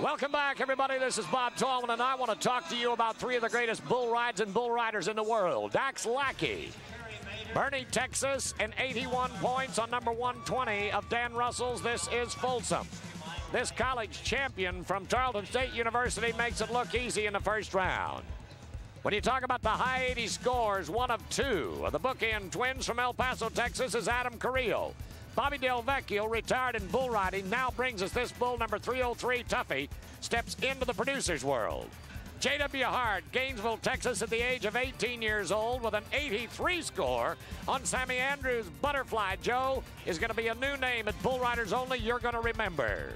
Welcome back, everybody. This is Bob Tallman, and I want to talk to you about three of the greatest bull rides and bull riders in the world. Dex Lacky, Bernie, Texas, and 81 points on number 120 of Dan Russell's This Is Folsom. This college champion from Tarleton State University makes it look easy in the first round. When you talk about the high 80 scores, one of two of the bookend twins from El Paso, Texas is Adam Carrillo. Bobby Del Vecchio, retired in bull riding, now brings us this bull number 303 Tuffy, steps into the producer's world. J.W. Hart, Gainesville, Texas, at the age of 18 years old with an 83 score on Sammy Andrews' Butterfly Joe, is going to be a new name at Bull Riders Only you're going to remember.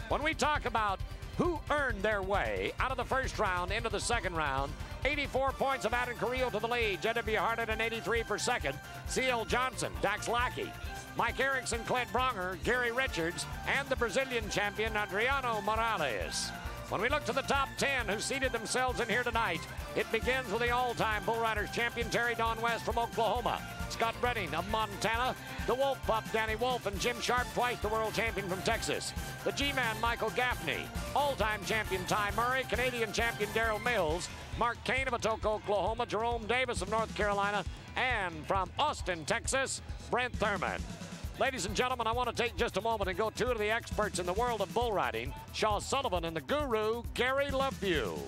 When we talk about who earned their way out of the first round into the second round, 84 points of Adam Carrillo to the lead. J.W. Hart at an 83 for second. C.L. Johnson, Dex Lacky, Mike Erickson, Clint Bronger, Gary Richards, and the Brazilian champion, Adriano Morales. When we look to the top 10 who seated themselves in here tonight, it begins with the all-time Bull Riders champion, Terry Don West from Oklahoma, Scott Brenning of Montana, the Wolf Pup, Danny Wolf, and Jim Sharp, twice the world champion from Texas, the G-Man, Michael Gaffney, all-time champion, Ty Murray, Canadian champion, Darrell Mills, Mark Kane of Atoka, Oklahoma, Jerome Davis of North Carolina, and from Austin, Texas, Brent Thurman. Ladies and gentlemen, I want to take just a moment and go to the experts in the world of bull riding, Shaw Sullivan and the guru, Gary LeFew.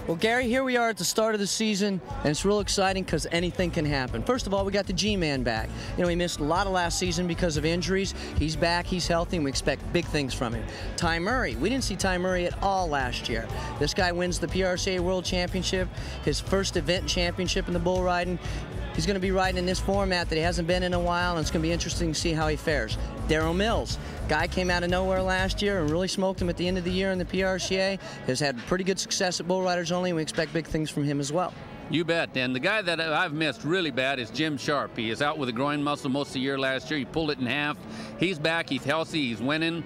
Well, Gary, here we are at the start of the season, and it's real exciting because anything can happen. First of all, we got the G-Man back. You know, he missed a lot of last season because of injuries. He's back, he's healthy, and we expect big things from him. Ty Murray, we didn't see Ty Murray at all last year. This guy wins the PRCA World Championship, his first event championship in the bull riding. He's going to be riding in this format that he hasn't been in a while, and it's going to be interesting to see how he fares. Darrell Mills, guy came out of nowhere last year and really smoked him at the end of the year in the PRCA, has had pretty good success at Bull Riders Only, and we expect big things from him as well. You bet. And the guy that I've missed really bad is Jim Sharp. He is out with a groin muscle most of the year last year. He pulled it in half. He's back. He's healthy. He's winning.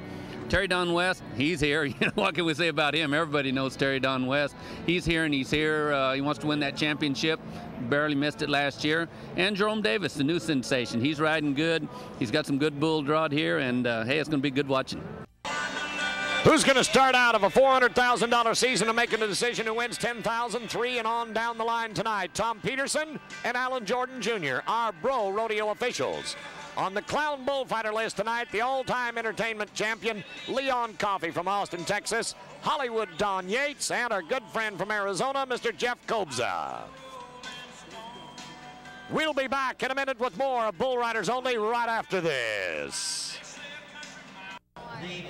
Terry Don West, he's here. You know, what can we say about him? Everybody knows Terry Don West. He's here, and he's here. He wants to win that championship. Barely missed it last year. And Jerome Davis, the new sensation. He's riding good. He's got some good bull drawed here, and hey, it's going to be good watching. Who's going to start out of a $400,000 season and making a decision who wins $10,000, 3 and on down the line tonight? Tom Peterson and Alan Jordan Jr., our Bro Rodeo officials. On the Clown Bullfighter list tonight, the all-time entertainment champion, Leon Coffey from Austin, Texas, Hollywood Don Yates, and our good friend from Arizona, Mr. Jeff Kobza. We'll be back in a minute with more of Bull Riders Only right after this.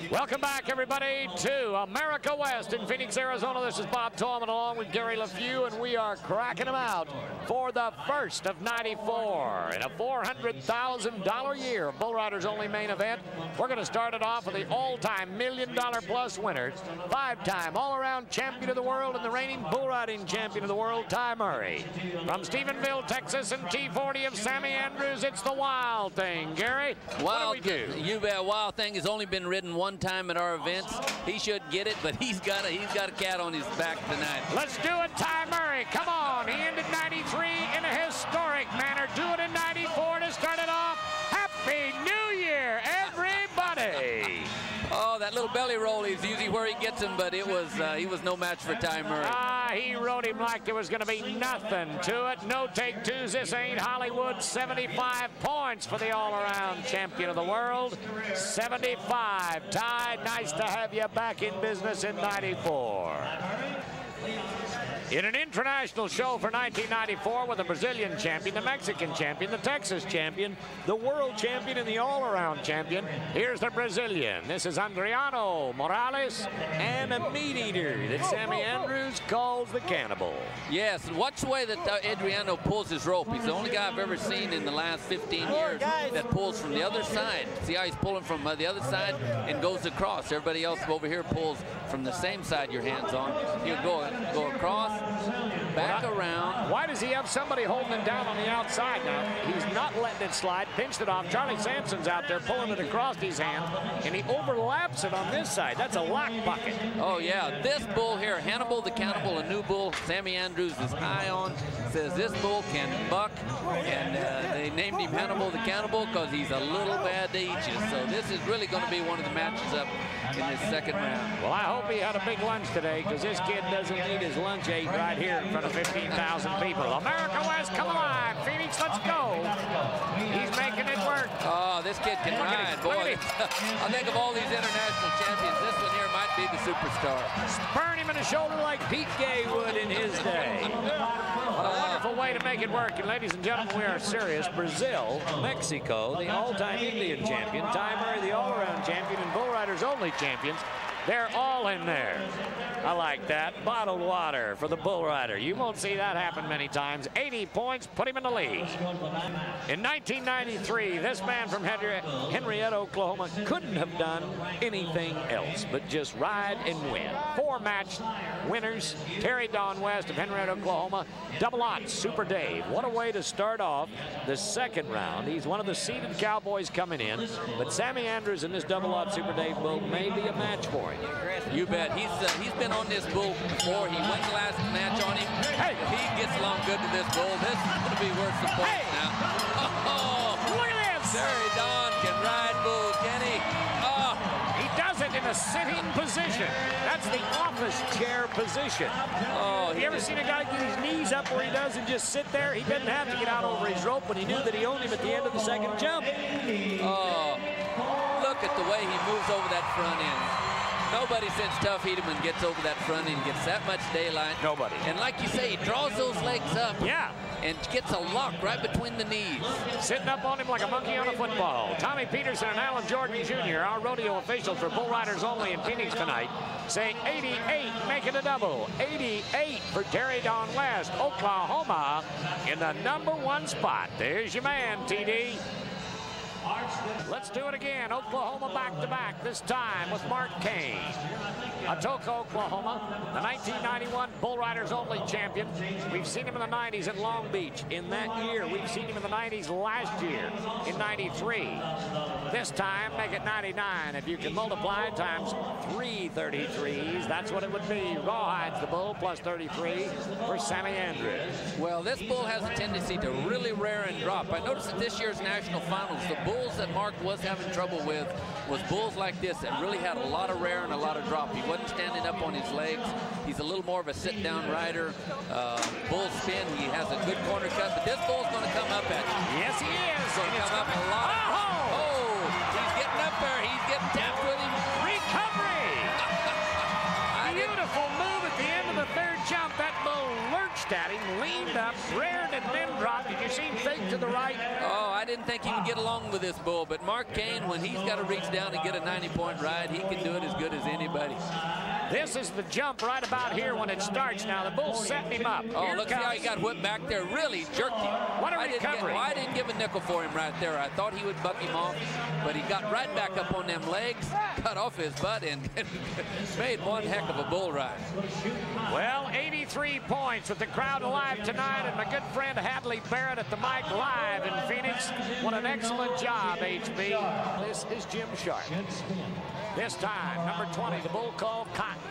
Welcome back, everybody, to America West in Phoenix, Arizona. This is Bob Tallman along with Gary LeFew, and we are cracking them out for the first of 94 in a $400,000 year Bull Riders Only main event. We're going to start it off with the all-time $1 million plus winners, 5-time all-around champion of the world and the reigning bull riding champion of the world, Ty Murray. From Stephenville, Texas, and T40 of Sammy Andrews, it's the Wild Thing. Gary, what do we do? You bet. Wild Thing has only been ridden one time at our events. He should get it, but he's got a cat on his back tonight. Let's do it, Ty Murray. Come on. He ended 93 in a historic manner. Do it in 94 to start it off. Happy New Year, everybody. Oh, that little belly roll is usually where he gets him, but it was he was no match for Ty Murray. He rode him like there was going to be nothing to it. No take twos. This ain't Hollywood. 75 points for the all-around champion of the world. 75. Ty, nice to have you back in business in 94. In an international show for 1994 with the Brazilian champion, the Mexican champion, the Texas champion, the world champion, and the all-around champion, here's the Brazilian. This is Adriano Morales and a meat eater that Sammy Andrews calls the Cannibal. Yes, watch the way that Adriano pulls his rope. He's the only guy I've ever seen in the last 15 years that pulls from the other side. See how he's pulling from the other side and goes across. Everybody else over here pulls from the same side your hand's on. He'll go across, back around. Why does he have somebody holding him down on the outside now? He's not letting it slide, pinched it off. Charlie Sampson's out there pulling it across his hand, and he overlaps it on this side. That's a lock bucket. Oh, yeah. This bull here, Hannibal the Cannibal, a new bull Sammy Andrews is high on, says this bull can buck, and they named him Hannibal the Cannibal because he's a little bad to eat you. So this is really going to be one of the matches up in this second round. Well, I hope he had a big lunch today, because this kid doesn't need his lunch ate right here in front of 15,000 people. America West, come alive. Phoenix, let's go. He's making it work. Oh, this kid can ride, boy. I think of all these international champions, this one here might be the superstar. Spurn him in the shoulder like Pete Gay would in his day. What a wonderful way to make it work. And ladies and gentlemen, we are serious. Brazil, Mexico, the all-time Indian champion, Ty Murray, the all-around champion, and Bull Riders only champions. They're all in there. I like that. Bottled water for the Bull Rider. You won't see that happen many times. 80 points, put him in the lead. In 1993, this man from Henrietta, Oklahoma, couldn't have done anything else but just ride and win. 4 match winners. Terry Don West of Henrietta, Oklahoma. Double odds, Super Dave. What a way to start off the second round. He's one of the seeded Cowboys coming in, but Sammy Andrews in this double odds Super Dave bull may be a match for him. You bet. He's been on this bull before. He won the last match on him. Hey, if he gets along good to this bull, this is going to be worth the points now. Oh, look at this! Terry Don can ride bull, can he? Oh, he does it in a sitting position. That's the office chair position. Oh, have you ever seen a guy get his knees up where he does and just sit there? He doesn't have to get out over his rope when he knew that he owned him at the end of the second jump. Oh, look at the way he moves over that front end. Nobody since Tough Hedeman gets over that front end, gets that much daylight. Nobody. And like you say, he draws those legs up. Yeah. And gets a lock right between the knees. Sitting up on him like a monkey on a football. Tommy Peterson and Alan Jordan Jr., our rodeo officials for Bull Riders only in Phoenix tonight, saying 88, make it a double. 88 for Terry Don West, Oklahoma, in the #1 spot. There's your man, TD. Let's do it again. Oklahoma back-to-back, this time with Mark Kane. Atoka, Oklahoma, the 1991 Bull Riders only champion. We've seen him in the 90s at Long Beach. In that year, we've seen him in the 90s last year in 93. This time, make it 99. If you can multiply times 3 33s, that's what it would be. Rawhides the bull plus 33 for Sammy Andrews. Well, this bull has a tendency to really rear and drop. I noticed at this year's national finals, the bulls that Mark was having trouble with was bulls like this that really had a lot of rear and a lot of drop. He wasn't standing up on his legs. He's a little more of a sit-down rider. Bull spin, he has a good corner cut, but this bull's going to come up at you. Yes, he is. Going to come up a lot. Oh, he's getting up there. He's getting tapped with him. Recovery. Beautiful move at the end of the third jump. That bull lurched at him, leaned up, reared, and then dropped. Did you see him fake to the right? Oh, I didn't think he would get along with this bull, but Mark Kane, when he's got to reach down and get a 90-point ride, he can do it as good as anybody. This is the jump right about here when it starts now. The bull's setting him up. Oh, look how he got whipped back there. Really jerked him. What a recovery. I didn't give a nickel for him right there. I thought he would buck him off, but he got right back up on them legs, cut off his butt, and made one heck of a bull ride. Well, 83 points with the crowd alive tonight, and my good friend Hadley Barrett at the mic live in Phoenix. What an excellent job, HB. This is Jim Sharp. This time, number 20, the bull called Cotton.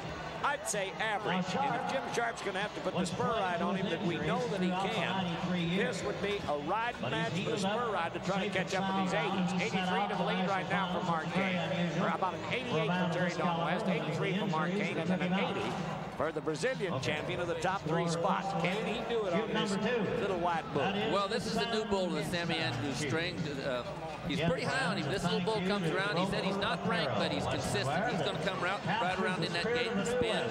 I'd say average. And if Jim Sharp's going to have to put the spur ride on him that we know that he can, this would be a ride match for the spur ride to try to catch up with these 80s. 83 to the lead right now for Mark Kane. Or about an 88 for Terry Don West, 83 for Mark Kane, and then an 80 for the Brazilian champion of the top 3 spots. Can he do it on this little white bull? Well, this is the new bull that Sammy Andrews stringed. He's pretty high on him. This little bull comes around. He said he's not ranked, but he's consistent. He's going to come right around in that gate and spin.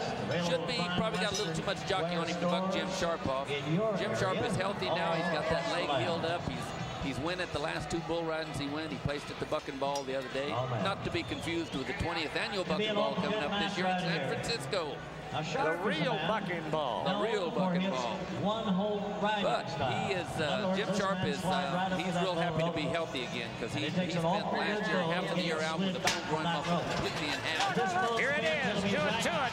Should be, probably got a little too much jockey on him to buck Jim Sharp off. Jim Sharp is healthy now. He's got that leg healed up. He's win at the last 2 bull ridings he went. He placed at the Bucking Ball the other day. Not to be confused with the 20th annual Bucking Ball coming up this year in San Francisco. The real Bucking Ball. The real Bucking Ball. But he is, Jim Sharp is, he's real happy to be healthy again because he spent last year, half of the year out with the bone groin muscle completely in half. Here it is, to it.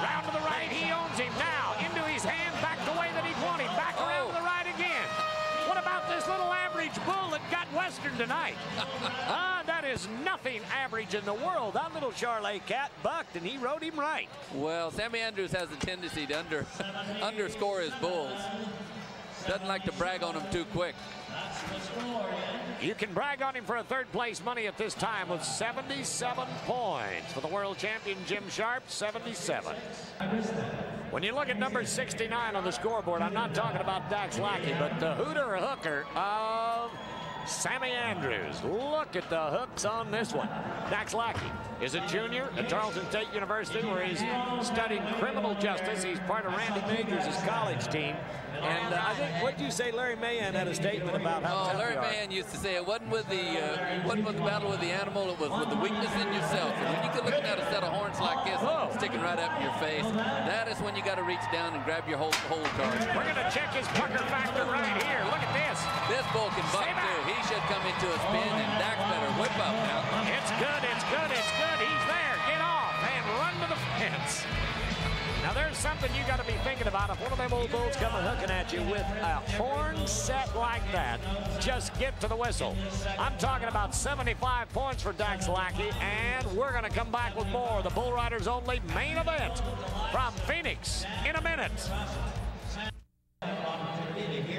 Round to the right, he owns him now. Into his hand, back the way that bull that got Western tonight. That is nothing average in the world. That little Charolais cat bucked, and he rode him right. Well, Sammy Andrews has a tendency to underscore his bulls. Doesn't like to brag on them too quick. You can brag on him for a third place money at this time with 77 points. For the world champion, Jim Sharp, 77. When you look at number 69 on the scoreboard, I'm not talking about Dex Lacky, but the hooter hooker of Sammy Andrews. Look at the hooks on this one. Dex Lacky is a junior at Tarleton State University, where he's studying criminal justice. He's part of Randy Majors' college team. And I think, what did you say, Larry Mahan had a statement about how tough Larry Mahan used to say it wasn't with the battle with the animal, it was with the weakness in yourself. And when you get looking at a set of horns like this, sticking right up in your face, that is when you got to reach down and grab your hold card. We're going to check his pucker factor right here. Look at this. This bull can buck too. He should come into a spin, and Dax better whip up now. It's good, it's good, it's good. He's there. Get off and run to the fence. Now, there's something you got to be thinking about. If one of them old bulls coming hooking at you with a horn set like that, just get to the whistle. I'm talking about 75 points for Dex Lacky, and we're going to come back with more. The Bull Riders Only main event from Phoenix in a minute.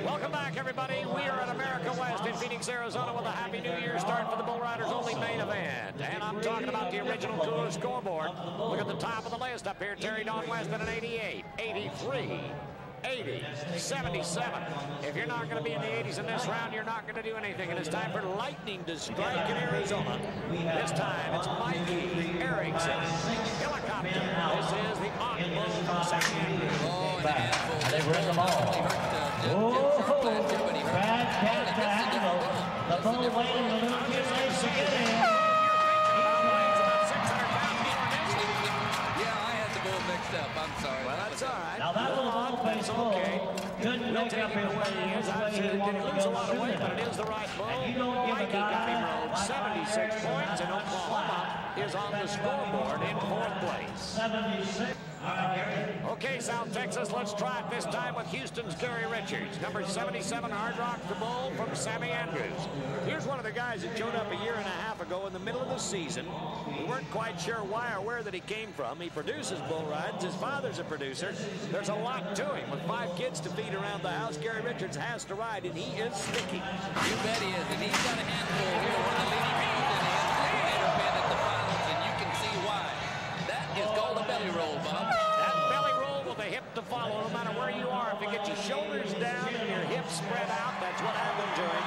Welcome back, everybody. We are at America West in Phoenix, Arizona, with a Happy New Year start for the Bull Riders Only main event. And I'm talking about the original tour scoreboard. Look at the top of the list up here. Terry Don West at an 88, 83, 80, 77. If you're not going to be in the 80s in this round, you're not going to do anything. And it's time for lightning to strike in Arizona. This time, it's Mikey Erickson. Helicopter. This is the Audible from Sammy Andrews. Oh, and a handful. They bring them all. Bad catch to Hannibal. The bull waiting a little too late to get in. Yeah, I had the bull mixed up. I'm sorry. Well, that's all right. Now that little bull face bull couldn't make up his weight. Didn't lose a lot of weight, but it is the right bull. Mikey got him rode 76 points, and Oklahoma is on the scoreboard in 4th place. 76. Okay, South Texas, let's try it this time with Houston's Gary Richards. Number 77, Hard Rock the Bull from Sammy Andrews. Here's one of the guys that showed up a year and a half ago in the middle of the season. We weren't quite sure why or where that he came from. He produces bull rides. His father's a producer. There's a lot to him. With 5 kids to feed around the house, Gary Richards has to ride, and he is sticky. You bet he is, and he's got a handful here. One of the leading hands in the indicator pin at the finals, and you can see why. That is called a belly roll, Bob. That belly roll with a hip to follow, no matter where you are. If you get your shoulders down and your hips spread out, that's what happened to him.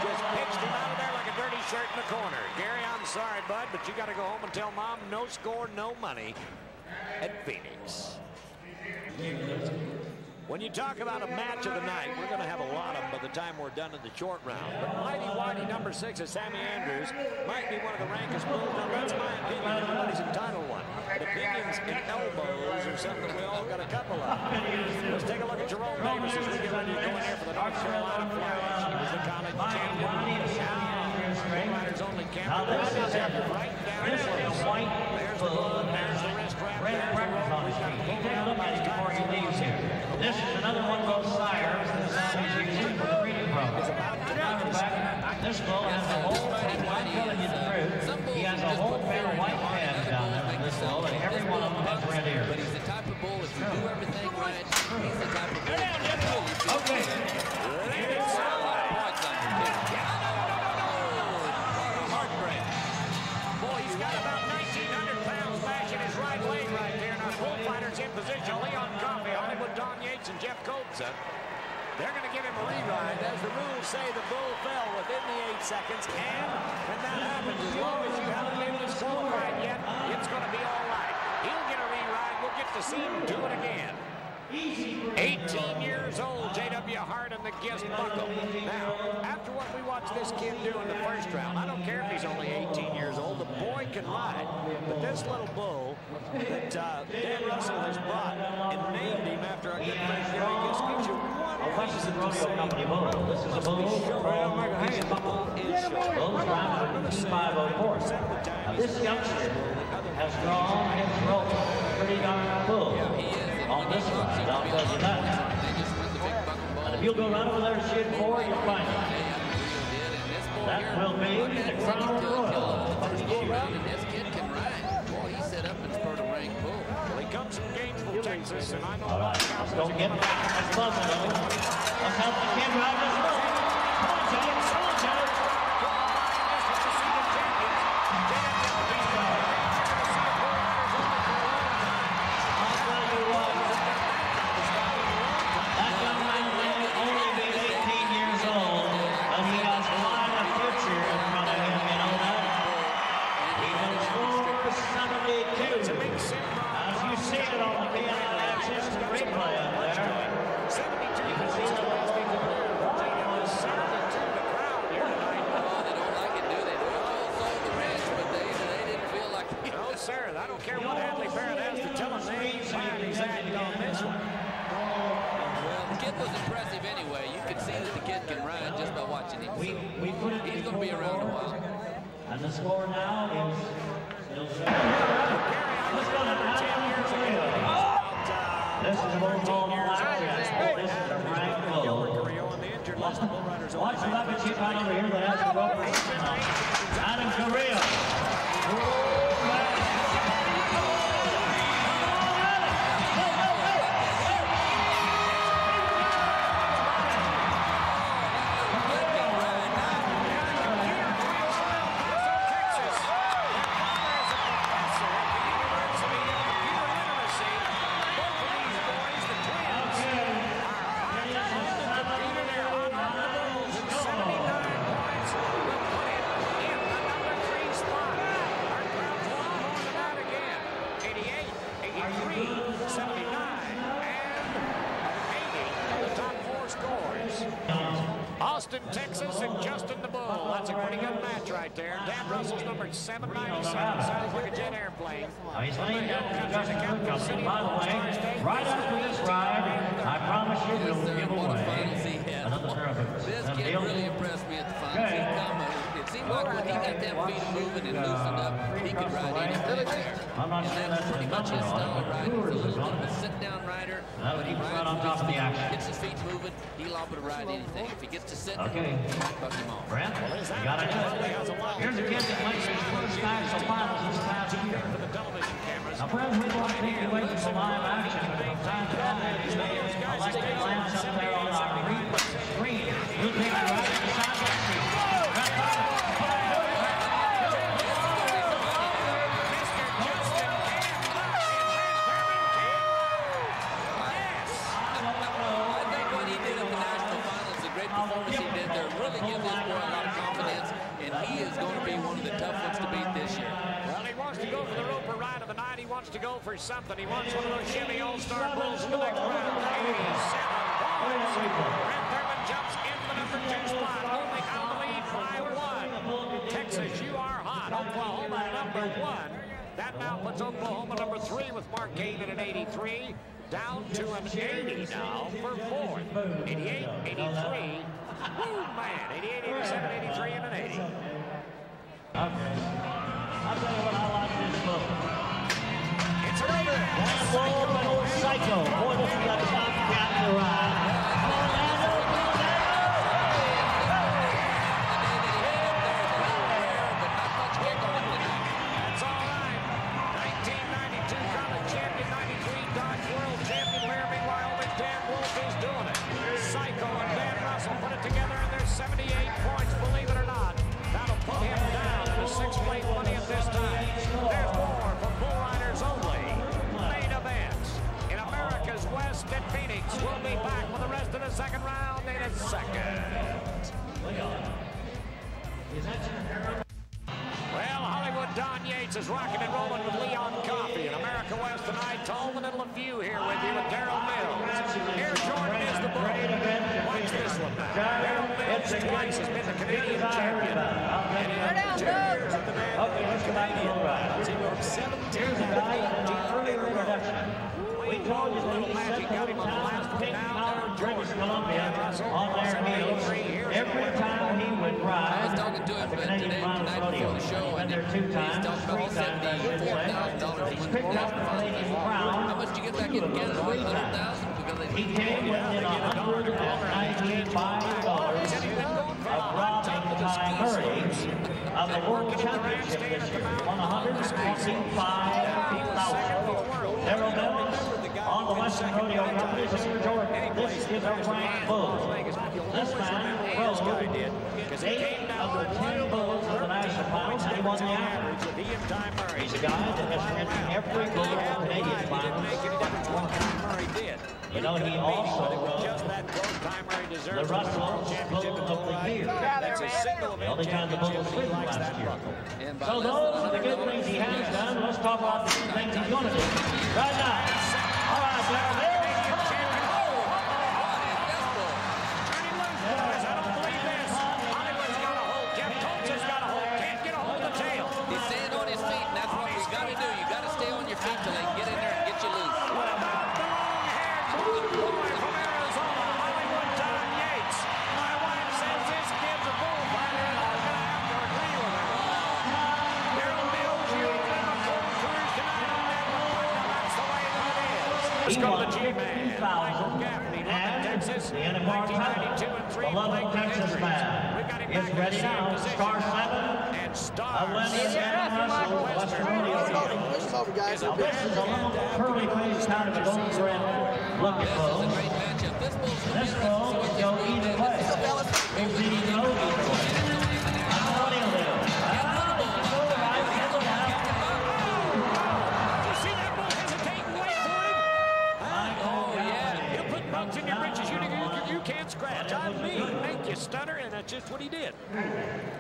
Just pitched him out of there like a dirty shirt in the corner. Gary, I'm sorry, bud, but you got to go home and tell Mom no score, no money at Phoenix. When you talk about a match of the night, we're going to have a lot of them by the time we're done in the short round. But Mighty Whitey, number 6, is Sammy Andrews. Might be one of the rankest bulls. Now, that's my opinion. Nobody's entitled one. But opinions and elbows are something we all got a couple of. Let's take a look at Jerome Davis as we get ready to go in here for the North Carolina Flash. He was the college champion. Bull Riders Only camera. This is right down close. There's the blood. There's the wrist wrap. There's the rope. We've got Take a look at it before he leaves here. This is another one of those sires that Sammy's using for breeding programs. Matter of fact, this bull has a whole, I'm telling you the truth, he has a whole pair of white pads down there on this bull, and every one of them has red ears. But he's the type of bull, if you do everything right, he's the type of bull. Okay. Boy, he's got about 1,900 pounds back in his right leg right there. And our bullfighters in position, Leon Coffey, Hollywood Don Yates, and Jeff Colza. They're going to give him a re-ride. As the rules say, the bull fell within the 8 seconds. And when that happens, as long as you haven't been disqualified yet, it's going to be all right. He'll get a re-ride. We'll get to see him do it again. 18 years old, J.W. Hart and the Gist buckle. Now, after what we watched this kid do in the first round, I don't care if he's only 18 years old, the boy can ride. But this little bull that Dan Russell has brought and named him after our good friend Gary Gist gives you one reason to say, This is a bull from Bulls round 504. Now, this youngster has drawn his rope pretty darn full. On this one, I'll tell you that. And if you'll go right over there to Shed 4, you'll find it. That will be the Crown Royal. And this kid can ride. Boy, he set up and spurred a rank bull. Well, he comes from Gainesville, Texas, and I know All right, let's go get back. Let's buzz it over. Let's help the kid ride this bull. Come on, Joe. Come on, Joe. I'll tell you what. That young man may only be 18 years old, but he has quite a future in front of him, you know that? He will score 72. As you see it on the PNI Access replay up there, you can see the ball. Sir, I don't care what Hadley Barrett has to tell him. They ain't fine. He's acting on this one. Well, the kid was impressive anyway. You can see that the kid can ride just by watching him. He's going to be around a while. And the score now is still 7. Let's go to 10 years ago. This is a bull called Lackey. This is a rank bull. Watch the Lackey chip right over here that has the rope. Adam Carrillo. Texas and Justin the Bull. That's a pretty good match right there. Dan Russell's number 797. Sounds like a jet airplane. He's laying down for Justin City. By the way, right after this ride, I promise you we'll give away another pair of boots. This kid really impressed me at the finals. It seemed like when he got them feet moving and loosened up, he could ride anything there. I'm not sure that's pretty much his style of riding. He's a little bit of a sit-down rider. But he rides on top of the action. Gets his feet moving, he'll able to ride anything. If he gets to sit, okay. buck him off. Brent, you got it. Here's a kid that went to his first national finals this past year. Now, Brent, we want to take you away from the live action, but from time to time, you may elect to glance up there on our screen. We'll take you right to the sideline seat. To go for something. He wants one of those Chevy All-Star Bulls in the next round. 87 points. Brent Thurman jumps in the number 2 spot. Only out the lead by 1. Texas, you are hot. Oklahoma, number 1. That now puts Oklahoma number 3 with Mark Gane at an 83. Down to an 80 now for 4th. 88, 83. Woo, man. 88, 87, 83, and an 80. Okay. I'll tell you what, I like this book. That's old Psycho. Boy, this is a top chapter ride. That's all right. 1992 college champion, 93 Dodge World champion, Laramie, Wyoming. Dan Wolf is doing it. Psycho and Dan Russell put it together, and there's 78 points, believe it or not. That'll put him down to 6th place money at this time. There's more for Bull Riders only. West at Phoenix. We'll be back with the rest of the second round in a second. Well, Hollywood Don Yates is rocking and rolling with Leon Coffey. In America West tonight, Tolman and LeFew here with you with Darrell Mills. Here Jordan is the bull. Watch this one now. Darrell Mills twice has been the Canadian champion. And in 2 years of the man, Canadian. He moved 17 to 18. We told you a little magic got him on the last one down. British Columbia on their heels. Every time he would ride, I was talking to him today, tonight before the show, and he's talking about $74,000 he's picked up the crown. How much did you get back in Canada? $100,000? Because he came within $195. robbing Ty Murray of the World Championship this year. 125,000. Darrell Mills on the Western Rodeo Company. This is a ranked bull. This man rode 8 of the 10 bulls of the national finals, and he won the average. He's a guy that has written every bull of the Canadian finals but one. You know, he also rode the Russell Bull of the Year. The only time the bull was ridden last year. So those are the good things he has done. Let's talk about the things he's going to do right now. All right, Darrell Mills. He won 50,000 and the Untitled, beloved Texas man, is ready now. Star 7, a winner, Darrell Russell, Western Rodeo. Now this is a little curly-faced kind of a gold-red looking bull. This bull will go either way. We've seen him go either way. I don't know what he'll do. In your britches, you can't scratch. I mean, thank you, Stunner, and that's just what he did.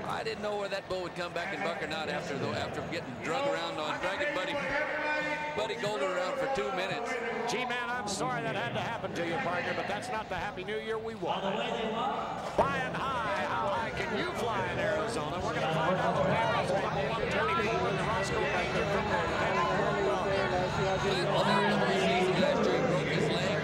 I didn't know where that bull would come back and buck or not after getting drug around on dragging Buddy Golden around for 2 minutes. G-Man, I'm sorry that had to happen to you, partner, but that's not the Happy New Year we want. Flying high, how high can you fly in Arizona? We're going to find out the Panthers will number 124 in the Roscoe Ranger from there. Last year he broke his leg.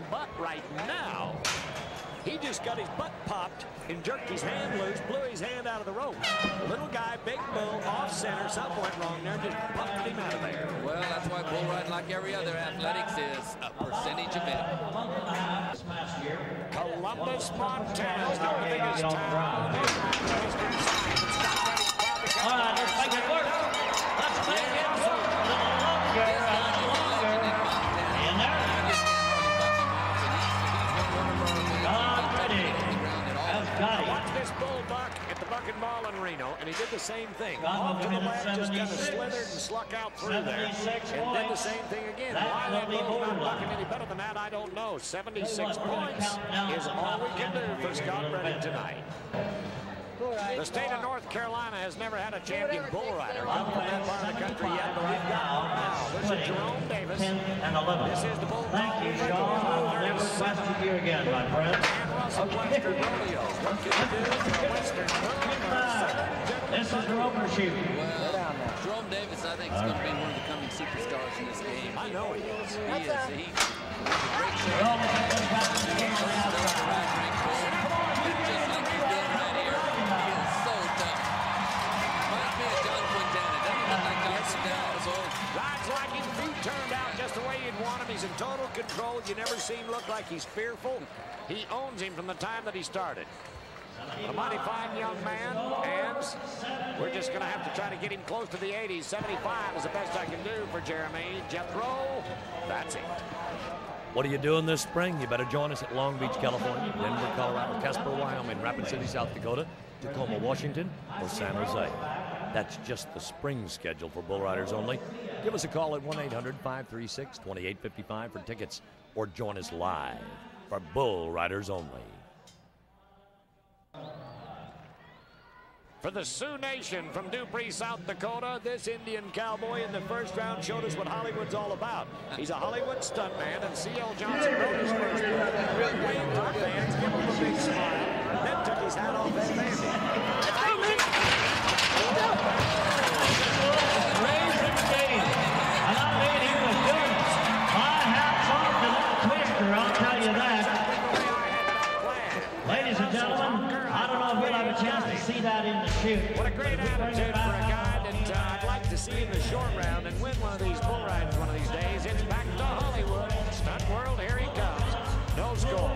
But right now, he just got his butt popped and jerked his hand loose, blew his hand out of the rope. Little guy, big bull, off center, something went wrong there, just pumped him out of there. Well, that's why bull riding, like every other athletics, is a percentage event. Columbus, Montana is not the biggest town. All right, let's make it work. Let's make it work. Watch this bull buck at the Buck and Ball in Reno, and he did the same thing. Off to the left, just kind of slithered and sluck out through there. And did the same thing again. Why that bull's not bucking any better than that, I don't know. 76 points is all we can do for Scott Redding tonight. The state of North Carolina has never had a champion bull rider come from that part of the country yet, but we've got one now. This is Jerome Davis. 10 and 11. This is the bull. Thank you, Sean. I will never question you again, my friend. Western Rodeo. What can you do for a Western This is the roper shoot. Well, Jerome Davis, I think, is going to be one of the coming superstars in this game. I know he is. He is. He's a great shot. Just like he's doing right here. He is so tough. Reminds me of John Quintana. Doesn't look like John Quintana was old. Rides like his feet turned out just the way you'd want him. He's in total control. You never see him look like he's fearful. He owns him from the time that he started. A mighty fine young man, and we're just going to have to try to get him close to the 80s. 75 is the best I can do for Jeremy. Jethro, that's it. What are you doing this spring? You better join us at Long Beach, California, Denver, Colorado, Casper, Wyoming, Rapid City, South Dakota, Tacoma, Washington, or San Jose. That's just the spring schedule for bull riders only. Give us a call at 1-800-536-2855 for tickets, or join us live for bull riders only. For the Sioux Nation from Dupree, South Dakota, this Indian cowboy in the first round showed us what Hollywood's all about. He's a Hollywood stuntman, and C.L. Johnson rode his first bull, waved to the fans, gave him a big smile, then took his hat off and banded. Raise the stage. And I mean, he was good. My hat's off to that twister, I'll tell you that. Ladies and gentlemen, I don't know if we'll have a a chance to see that in the chute. What a great attitude for a guy that I'd like to see in the short round and win one of these bull rides one of these days. It's back to Hollywood. Stunt World, here he comes. No score.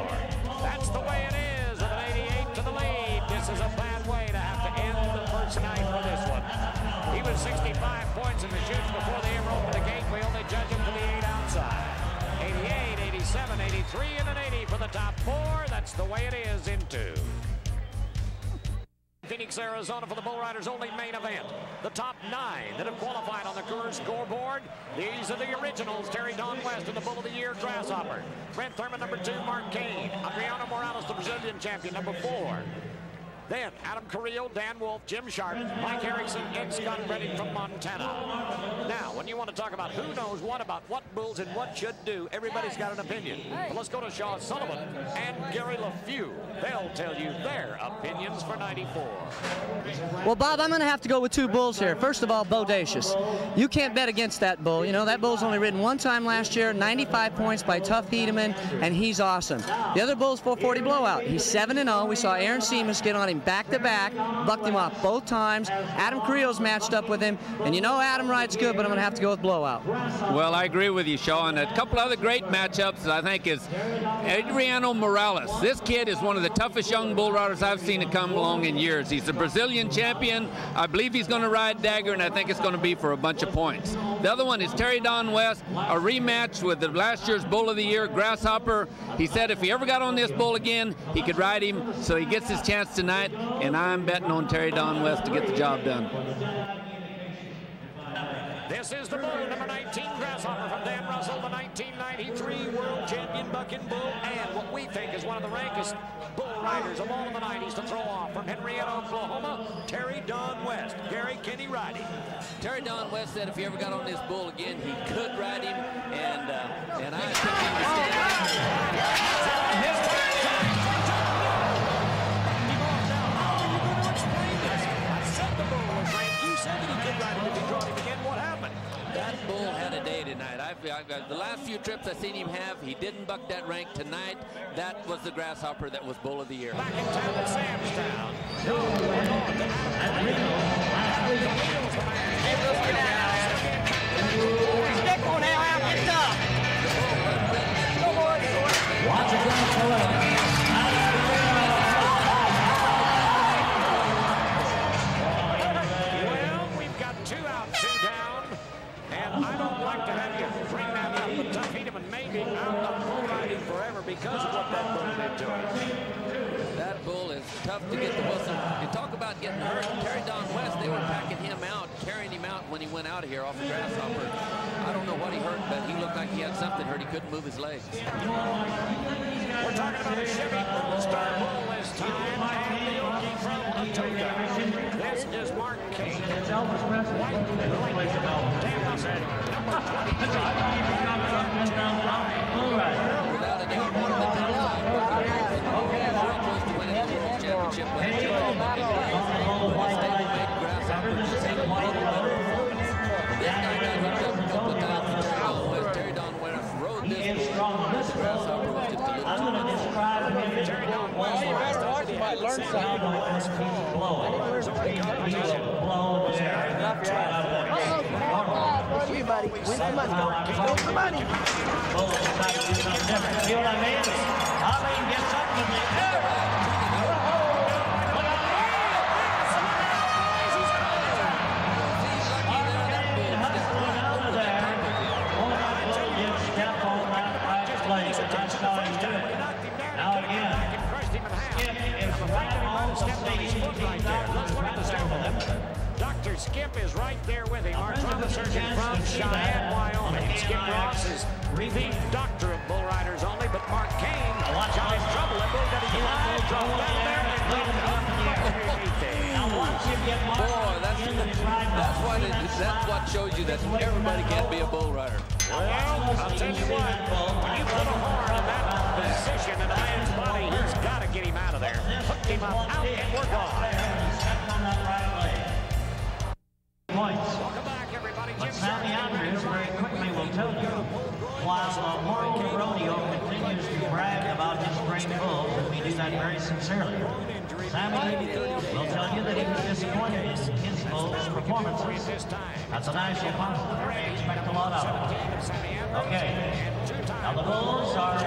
That's the way it is with an 88 to the lead. This is a bad way to have to end the first night for this one. He was 65 points in the chutes before they ever opened the gate. We only judge him for the 8 outside. 88, 87, 83, and an 80 for the top 4. That's the way it is in 2. Phoenix, Arizona for the Bull Riders' only main event. The top 9 that have qualified on the Coors scoreboard. These are the originals. Terry Don West in the Bull of the Year, Grasshopper. Brent Thurman, number 2, Mark Kane. Adriano Morales, the Brazilian champion, number 4. Then Adam Carrillo, Dan Wolf, Jim Sharp, Mike Erickson, and Scott Redding from Montana. Now, when you want to talk about who knows what about what bulls and what should do, everybody's got an opinion. But let's go to Shaw Sullivan and Gary LeFew. They'll tell you their opinions for 94. Well, Bob, I'm going to have to go with 2 bulls here. First of all, Bodacious. You can't bet against that bull. You know, that bull's only ridden 1 time last year, 95 points by Tough Hedeman, and he's awesome. The other bull's 440 Blowout. He's 7-0. We saw Aaron Seamus get on him back-to-back, bucked him off both times. Adam Carrillo's matched up with him, and you know Adam rides good, but I'm going to have to go with Blowout. Well, I agree with you, Shaw. And a couple other great matchups, I think, is Adriano Morales. This kid is one of the toughest young bull riders I've seen to come along in years. He's a Brazilian champion. I believe he's going to ride Dagger, and I think it's going to be for a bunch of points. The other one is Terry Don West, a rematch with the last year's Bull of the Year, Grasshopper. He said if he ever got on this bull again, he could ride him, so he gets his chance tonight. And I'm betting on Terry Don West to get the job done. This is the bull, number 19, Grasshopper from Dan Russell, the 1993 World Champion Bucking Bull, and what we think is one of the rankest bull riders of all of the 90s to throw off from Henrietta, Oklahoma, Terry Don West. Gary, can he ride him? Terry Don West said if he ever got on this bull again, he could ride him, and I think he would stand. That bull had a day tonight. The last few trips I've seen him have, he didn't buck that rank. Tonight, that was the Grasshopper that was Bull of the Year. Back in town at Samstown. Well, we've got 2 out, 2 down. And I don't like to have you bring that up, but Tough Hedeman may be out of bull riding forever because of what that bull did to him. That bull is tough to get the whistle. You talk about getting hurt. Terry Don West, they were packing him out, carrying him out when he went out of here off the Grasshopper. I don't know what he hurt, but he looked like he had something hurt. He couldn't move his legs. We're talking about a Chevy Bull Star Bull this time, and the Okie from Atoka. This is Mark Kane. Elvis Presley. Dan Russell, number 23. Without a doubt, one of the top 5 riders in the world. Very close to winning the World Championship last year. Stablemate Grasshopper just had a little better performance. This guy got hooked up a couple of times with Terry Don West. Terry Don West rode this bull. The Grasshopper was just a little too much. Terry Don West. You better watch if I learn something. You buddy, win some money. Win some money. You know what I mean? I mean, get something. Dr. Skip is right there with him. Our trauma surgeon from Cheyenne, Wyoming. Skip Ross is the doctor of bull riders only, but Mark Kane got in trouble. That bull got his line dropped down there and went up underneath there. Boy, that's what shows you that everybody can't be a bull rider. Well, I'll tell you what, when you put a horn in that position in a man's body, he's got to get him out of there. Hook him up, out, and we're gone. Welcome back, everybody. But Sammy Andrews very quickly will tell you, while the World Rodeo continues to brag about his great bulls, and we do that very sincerely, Sammy will tell you that he was disappointed in his bull's performances. That's a national compliment. They expect a lot out of him. Okay. Now the Bulls are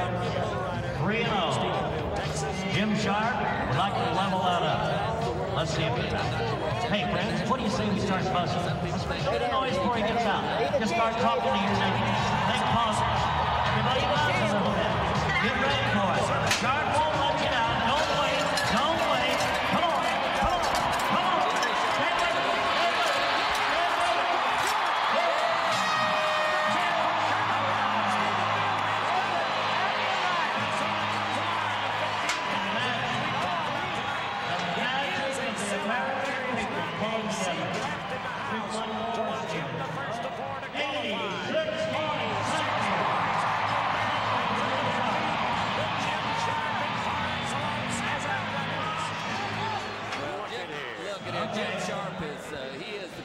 3-0. Jim Sharp would like to level that up. Let's see if he can. Hey, friends, what do you say we start buzzing? Make a noise before he gets out. Just start talking to your neighbors. Think positive. Everybody buzz a little bit. Get ready for it. Sharp won't let you down. Don't wait. Don't wait. Come on. Come on. Come on. Get ready.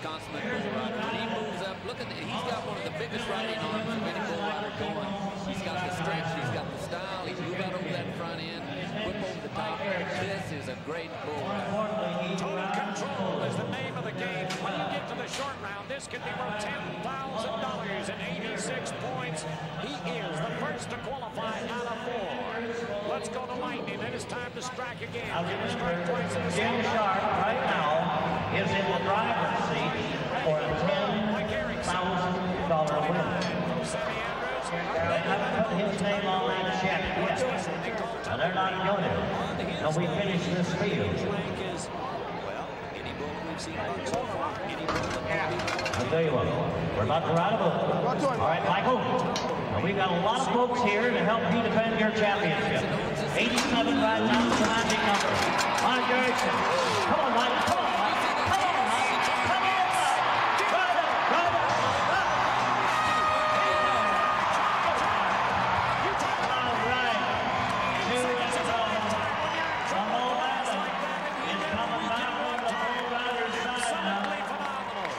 Consummate bull rider. When he moves up, look at he's got one of the biggest riding arms of any bull rider going. He's got the strength, he's got the style, he can move out over that front end, whip over the top. This is a great bull rider. Total control is the name of the game. When you get to the short round, this could be worth $10,000 and 86 points. He is the first to qualify out of 4. Let's go to lightning. It is time to strike again. Strike twice in the Jim Sharp right now is in the driver's seat for a $10,000 win. They haven't put his name on that check yet. And they're not going to until we finish this field. I'll tell you what, we're about to ride a bull. All right, Michael. Now, we've got a lot of folks here to help you defend your championship. 87 right now is the magic number. On Erickson. Come on, Michael. Come on, Michael. Come on, Michael. Come on, Michael. Ride it. Ride it. All right. 2 in a row. The momentum is coming back on the Bull Riders side now.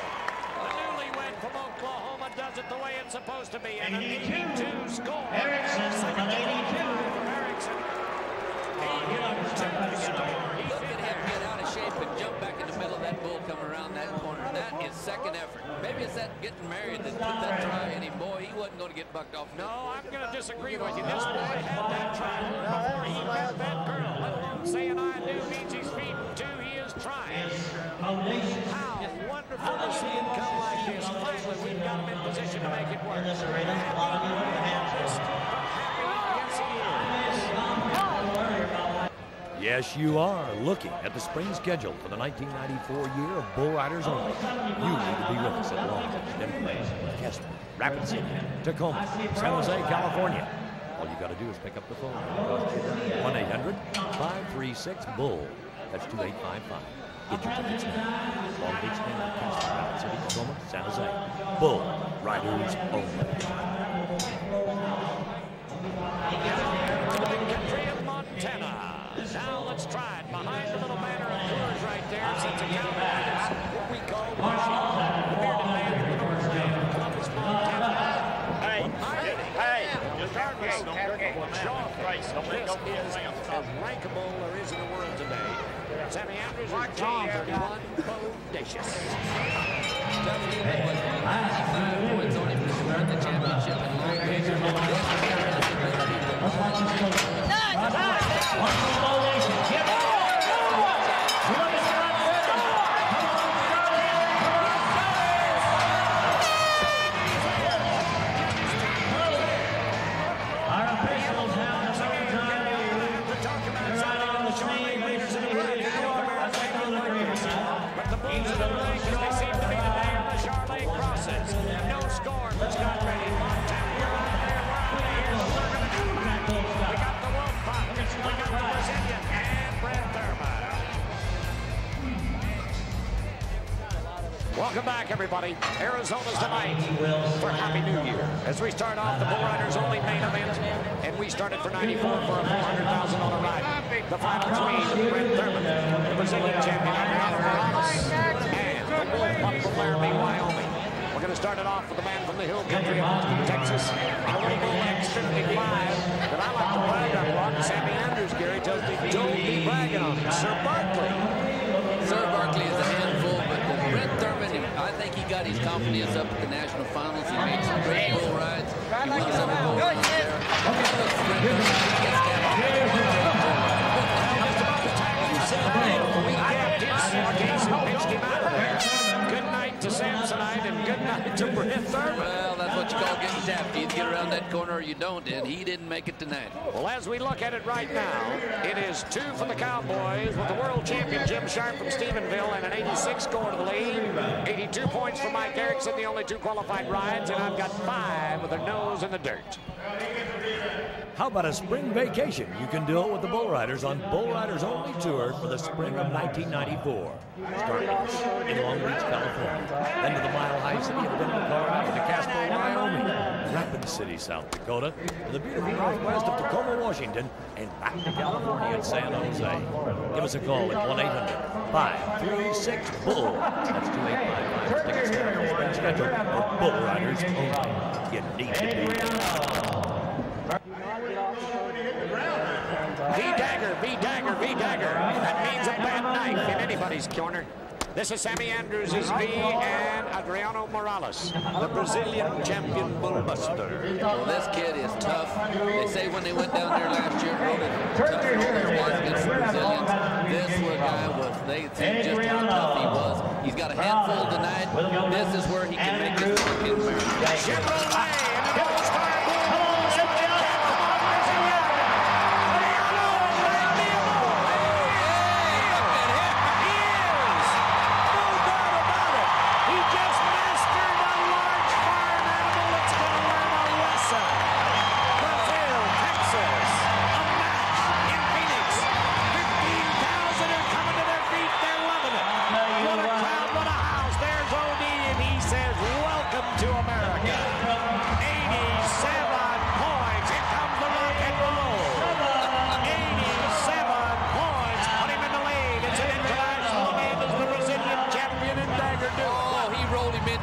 The newlywed from Oklahoma does it the way it's supposed to be. And an 82 score. Erickson with an 82. Look at him get out of shape and jump back in the middle of that bull come around that corner. That is second effort. Maybe it's that getting married that put that try in him. Boy, he wasn't going to get bucked off. No, I'm going to disagree with you. This boy had that try before he met that girl. Let alone saying I do means he's feeding too. He is trying. How wonderful to see him come like this. Finally, we've got him in position to make it work. Yes, he is. Yes, you are looking at the spring schedule for the 1994 year of Bull Riders only. You need to be with us at Long Beach, Denver, Casper, Rapid City, Tacoma, San Jose, California. All you got to do is pick up the phone. 1-800-536-BULL. That's 2855. Get your tickets now. Long Beach, Denver, Casper, Rapid City, Tacoma, San Jose. Bull Riders only. Montana. Now let's try it. Behind the little banner of Coors right there, since a cowboy is what we call Washington, the bearded man from the Northland, Columbus, Montana. Hey, just start with Shaw Price. This is as rankable there is in the world today. Sammy Andrews is G31 bodacious. Points on him to win the championship in Long Beach. Welcome back, everybody. Arizona's tonight for Happy New Year. As we start off the Bull Riders only main event, and we started for 94 for a $400,000 ride. The final three, Brent Thurman, the Brazilian champion, Adriano, and the Bull Pup from Laramie, Wyoming. We're going to start it off with the man from the hill country of Austin, Texas. Our little Bull X55 that I like to brag on, Sammy Andrews, Gary. don't be bragging on him. Sir Barkley. Sir Barkley is a handful, but Brent Thurman, I think he got his confidence up at the national finals. He made some great bull rides. He won some bull rides there. Brent Thurman, he gets that. Good night to Samsonite and good night to Brent Thurman. Well, that's what you call getting tapped. You either get around that corner or you don't, and he didn't make it tonight. Well, as we look at it right now, it is 2 for the Cowboys with the world champion Jim Sharp from Stephenville and an 86 score to the lead. 82 points for Mike Erickson, the only 2 qualified rides, and I've got 5 with their nose in the dirt. How about a spring vacation? You can do it with the Bull Riders on Bull Riders Only Tour for the spring of 1994. Starting in Long Beach, California, then to the Mile High City of Denver, Colorado, to Casper, Wyoming, Rapid City, South Dakota, to the beautiful northwest of Tacoma, Washington, and back to California and San Jose. Give us a call at 1-800-536-BULL. That's 2855. Tickets now for spring schedule for Bull Riders Only. You need to be there. V-dagger, V-dagger, V-dagger. That means a bad knife in anybody's corner. This is Sammy Andrews' V and Adriano Morales, the Brazilian champion bullbuster. Well, this kid is tough. They say when they went down there last year, rode it tough for all those wars against the Brazilians. This guy was, they see just how tough he was. He's got a handful tonight. This is where he can make this work in America. Chevrolet and the double star bull.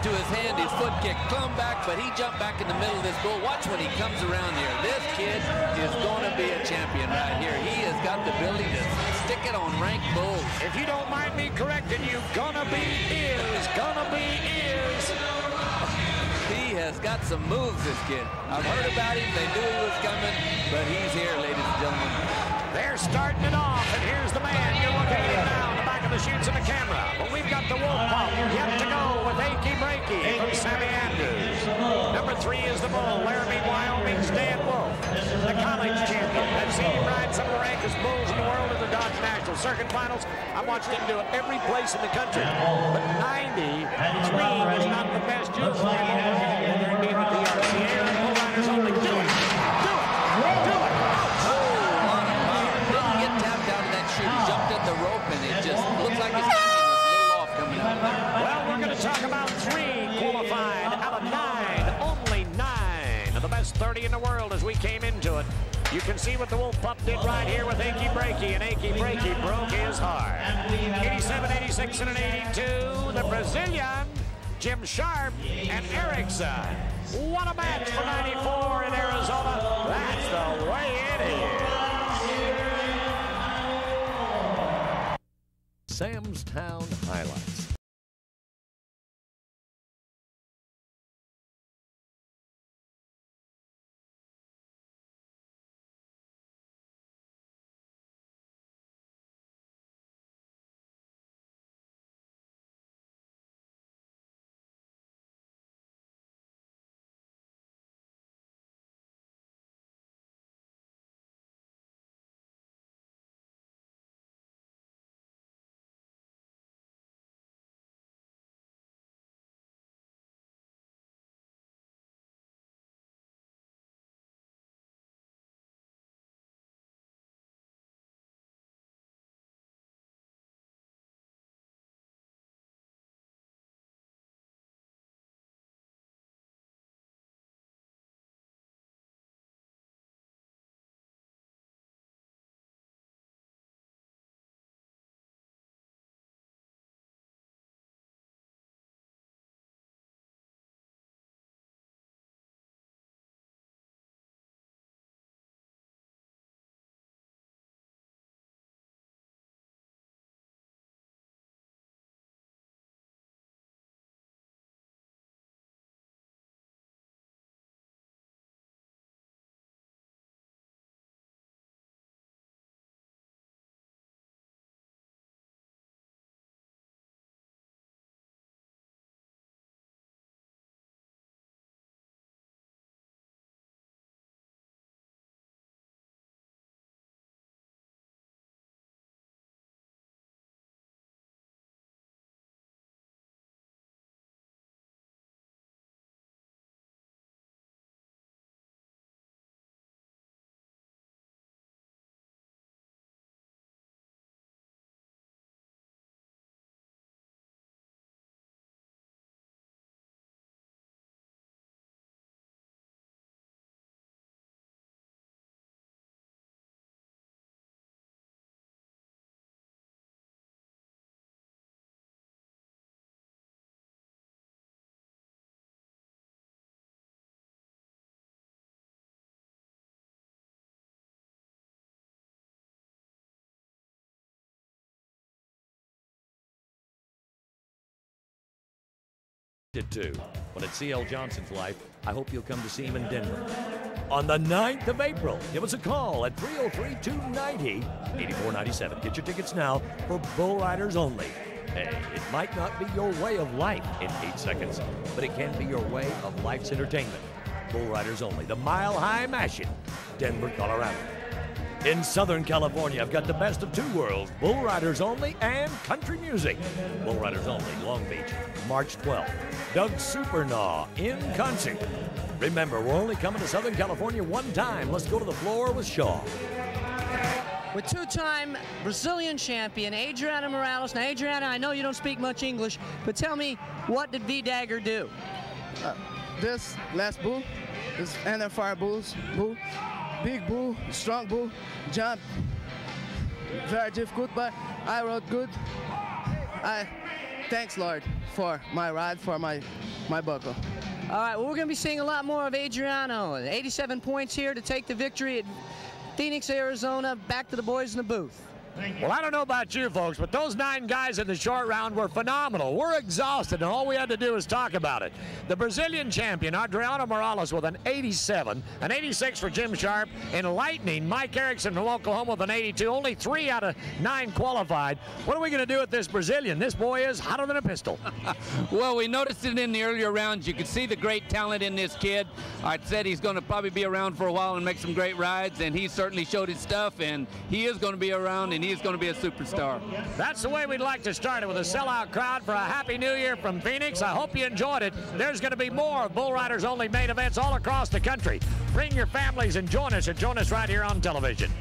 To his hand, his foot kick, come back, but he jumped back in the middle of this bull. Watch when he comes around here. This kid is going to be a champion right here. He has got the ability to stick it on ranked bulls. If you don't mind me correcting you, gonna be is. He has got some moves, this kid. I've heard about him. They knew he was coming, but he's here, ladies and gentlemen. They're starting it off, and here's the man. You're looking at him now in the back of the chutes in the camera. But we've got the Wolf Pump yet to go with Achy Breaky from Sammy Andrews. Number 3 is the Bull, Laramie, Wyoming's Dan Wolf, the college champion. I've seen him ride some of the rankest bulls in the world at the Dodge National Circuit Finals. I've watched him do it every place in the country. But 93 is not the best you'll find overall. They're being the DRCA and Bull Riders Only. Do it! Looks like his timing was a little off coming out there. Well, we're going to talk about 3 qualified out of 9. Only 9 of the best 30 in the world as we came into it. You can see what the Wolf Pup did right here with Achy Breaky, and Achy Breaky broke his heart. 87, 86, and an 82. The Brazilian, Jim Sharp, and Erickson. What a match for 94 in Arizona. That's the way it is. Sam's Town Highlights. to. When it's C.L. Johnson's life, I hope you'll come to see him in Denver. On the 9th of April, give us a call at 303-290-8497. Get your tickets now for Bull Riders only. Hey, it might not be your way of life in 8 seconds, but it can be your way of life's entertainment. Bull Riders only. The Mile High Mashing, Denver, Colorado. In Southern California, I've got the best of 2 worlds, Bull Riders only and country music. Bull Riders only, Long Beach, March 12th. Doug Supernaw in concert. Remember, we're only coming to Southern California one time. Let's go to the floor with Shaw. With 2-time Brazilian champion, Adriano Morales. Now, Adriano, I know you don't speak much English, but tell me, what did V-Dagger do? This last bull, this NFR bull, big bull, strong bull, jump, very difficult, but I rode good. Thanks, Lord, for my ride, for my buckle. All right, well, we're going to be seeing a lot more of Adriano. 87 points here to take the victory at Phoenix, Arizona. Back to the boys in the booth. Well, I don't know about you folks, but those 9 guys in the short round were phenomenal. We're exhausted, and all we had to do was talk about it. The Brazilian champion, Adriano Morales, with an 87, an 86 for Jim Sharp, enlightening Mike Erickson from Oklahoma with an 82. Only 3 out of 9 qualified. What are we going to do with this Brazilian? This boy is hotter than a pistol. Well, we noticed it in the earlier rounds. You could see the great talent in this kid. I said he's going to probably be around for a while and make some great rides, and he certainly showed his stuff, and he is going to be around, and he's going to be a superstar. That's the way we'd like to start it, with a sellout crowd for a Happy New Year from Phoenix. I hope you enjoyed it. There's going to be more Bull Riders only main events all across the country. Bring your families and join us right here on television.